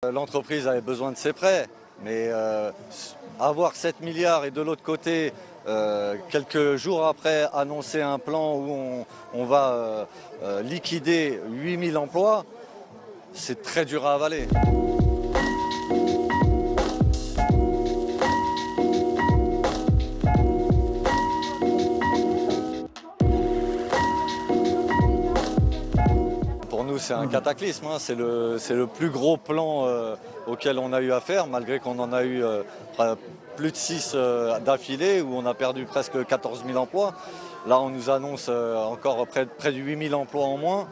L'entreprise avait besoin de ses prêts, mais avoir 7 milliards et de l'autre côté, quelques jours après, annoncer un plan où on va liquider 8000 emplois, c'est très dur à avaler. Pour nous, c'est un cataclysme, hein. C'est le plus gros plan auquel on a eu affaire, malgré qu'on en a eu plus de 6 d'affilée, où on a perdu presque 14 000 emplois. Là, on nous annonce encore près de 8 000 emplois en moins,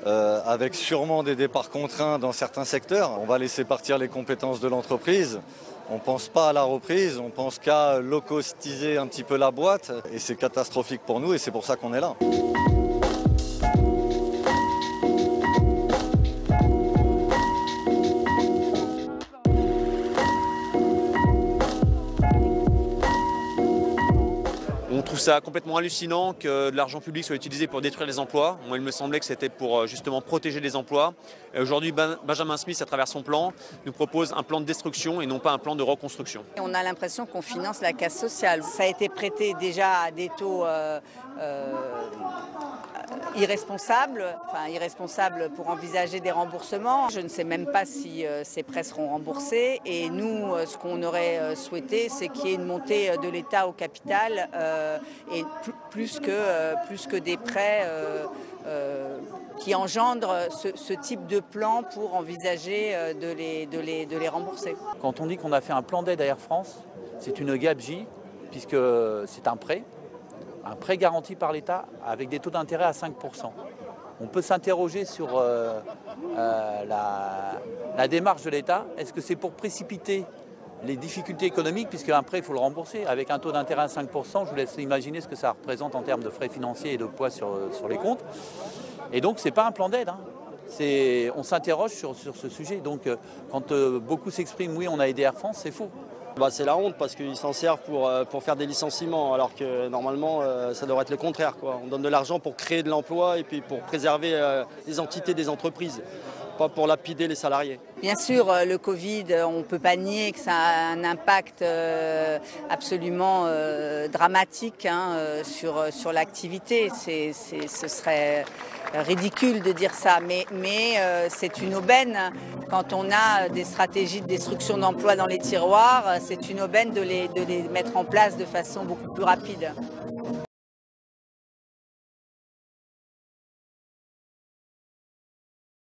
avec sûrement des départs contraints dans certains secteurs. On va laisser partir les compétences de l'entreprise. On ne pense pas à la reprise, on pense qu'à low-costiser un petit peu la boîte. Et c'est catastrophique pour nous et c'est pour ça qu'on est là. On trouve ça complètement hallucinant que de l'argent public soit utilisé pour détruire les emplois. Moi, il me semblait que c'était pour justement protéger les emplois. Aujourd'hui, Benjamin Smith, à travers son plan, nous propose un plan de destruction et non pas un plan de reconstruction. On a l'impression qu'on finance la casse sociale. Ça a été prêté déjà à des taux irresponsables pour envisager des remboursements. Je ne sais même pas si ces prêts seront remboursés. Et nous, ce qu'on aurait souhaité, c'est qu'il y ait une montée de l'État au capital et plus que des prêts qui engendrent ce type de plan pour envisager de les rembourser. Quand on dit qu'on a fait un plan d'aide à Air France, c'est une gabegie puisque c'est un prêt garanti par l'État avec des taux d'intérêt à 5%. On peut s'interroger sur la démarche de l'État. Est-ce que c'est pour précipiter les difficultés économiques, puisque un prêt, il faut le rembourser, avec un taux d'intérêt à 5%, je vous laisse imaginer ce que ça représente en termes de frais financiers et de poids sur les comptes. Et donc, ce n'est pas un plan d'aide, hein. On s'interroge sur ce sujet. Donc, quand beaucoup s'expriment, oui, on a aidé Air France, c'est faux. C'est la honte parce qu'ils s'en servent pour faire des licenciements, alors que normalement, ça devrait être le contraire, quoi. On donne de l'argent pour créer de l'emploi et puis pour préserver les entités des entreprises, pas pour lapider les salariés. Bien sûr, le Covid, on ne peut pas nier que ça a un impact absolument dramatique sur l'activité. Ce serait ridicule de dire ça, mais c'est une aubaine. Quand on a des stratégies de destruction d'emplois dans les tiroirs, c'est une aubaine de les mettre en place de façon beaucoup plus rapide.